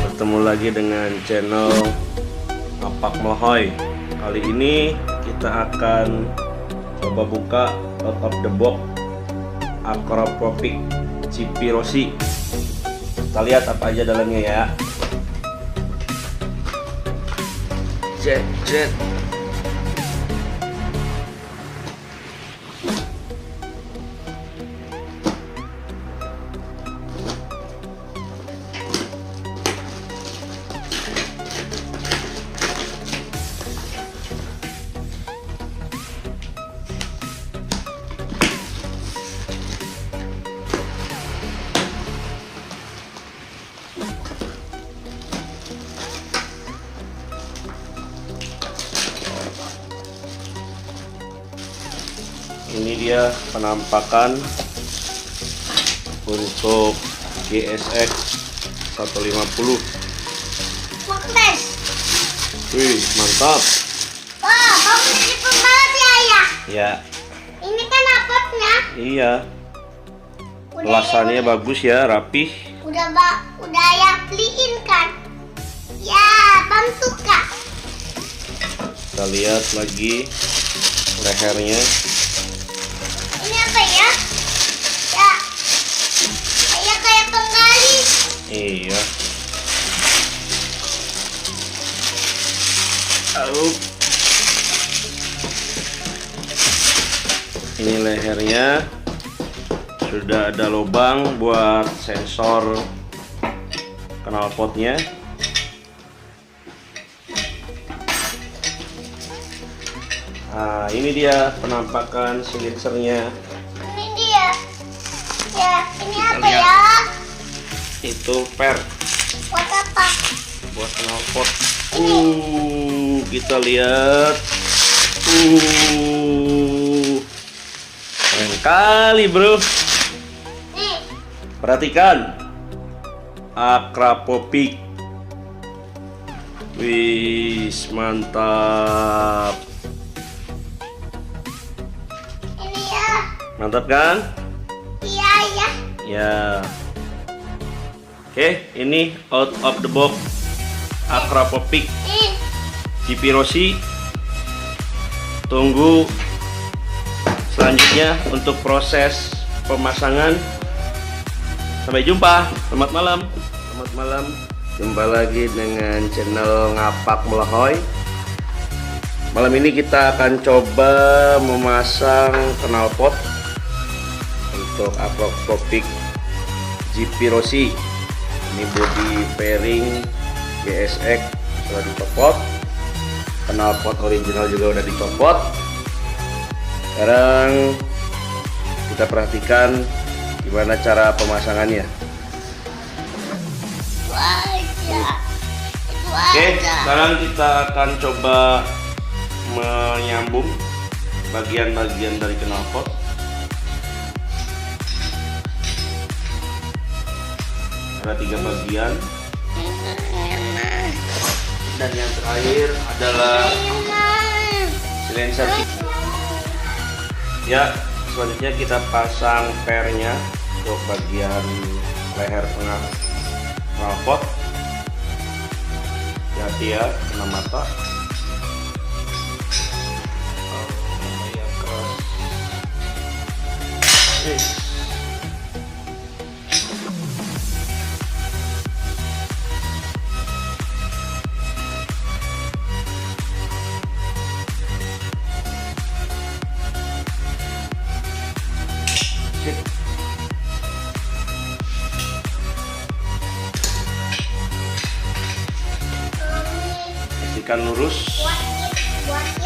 Bertemu lagi dengan channel Ngapak Melohoy. Kali ini kita akan coba buka out of the box Acropopic Cipirosi. Kita lihat apa aja dalamnya ya. Jet. Ini dia penampakan untuk GSX 150. Sukses. Wih, mantap. Wah, kamu jadi pembalap ya, Ayah? Ya, Ini kan rapotnya. iya. Kelasannya bagus ya, rapih. Udah Ayah beliin kan? Ya, Bang suka. Kita lihat lagi lehernya. Ini apa ya? Ya, Ayah kayak penggali. Iya. Au. Ini lehernya sudah ada lubang buat sensor knalpotnya. Nah, ini dia penampakan silinsernya. Ini dia. Ya, ini apa lihat. ya? Itu per Buat apa? buat knalpot. Kita lihat. Keren kali, bro. Nih, Perhatikan. Acropopic. Wis, mantap. ini ya. Mantap kan? Iya, ya. Ya. Oke, ini out of the box Acropopic Nih, Cipirosi. Tunggu selanjutnya untuk proses pemasangan. Sampai jumpa. Selamat malam. Selamat malam. Jumpa lagi dengan channel Ngapak Melohoy. Malam ini kita akan coba memasang knalpot untuk Acropopic Cipirosi. Ini body fairing GSX sudah dicopot, knalpot original juga udah dicopot. Sekarang kita perhatikan gimana cara pemasangannya. itu aja. Itu Oke, aja. sekarang kita akan coba menyambung bagian-bagian dari knalpot. Ada 3 bagian, dan yang terakhir adalah silencer. Ya, selanjutnya kita pasang pernya untuk bagian leher tengah knalpot. Hati-hati ya, kena mata. Lumayan keras. Pastikan lurus,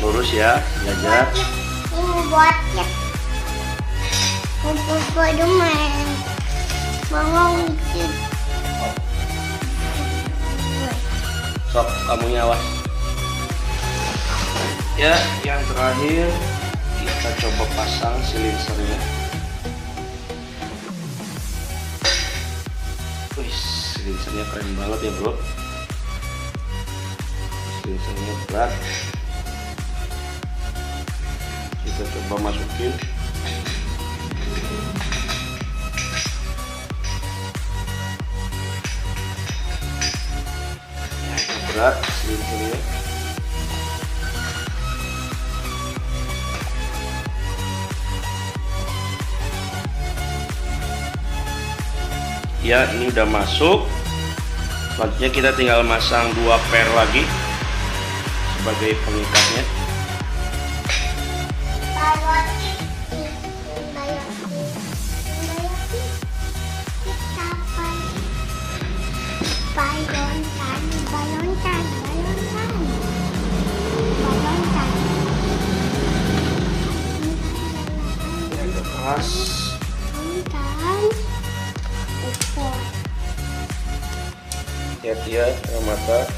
lurus ya, jajar. Ini buatnya. Untuk Spiderman. Bangun dikit. Sok, kamu awas. Ya, yang terakhir kita coba pasang silinsernya. Silinsirnya keren banget ya bro. Silinsirnya berat. Kita coba masukin. Berat silinsirnya. Ya, ini udah masuk. Selanjutnya kita tinggal masang 2 per lagi sebagai pengikatnya. Keras. Hati-hati ya, mata.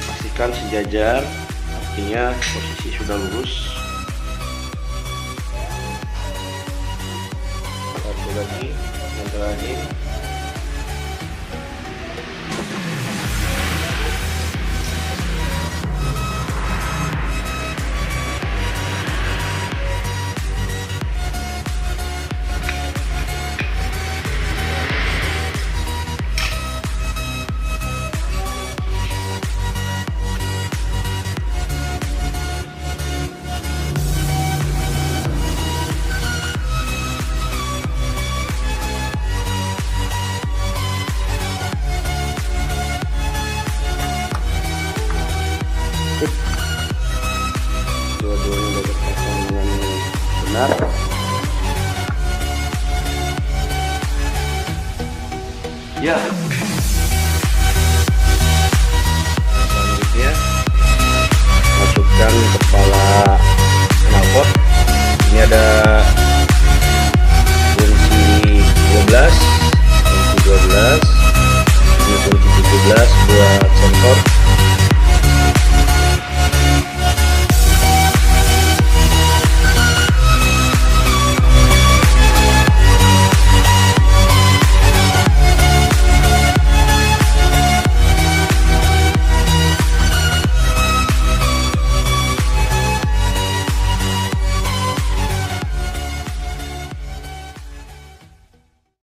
Pastikan sejajar, artinya posisi sudah lurus. Satu lagi, yang terakhir. Dua-duanya udah terpasang dengan benar. Ya,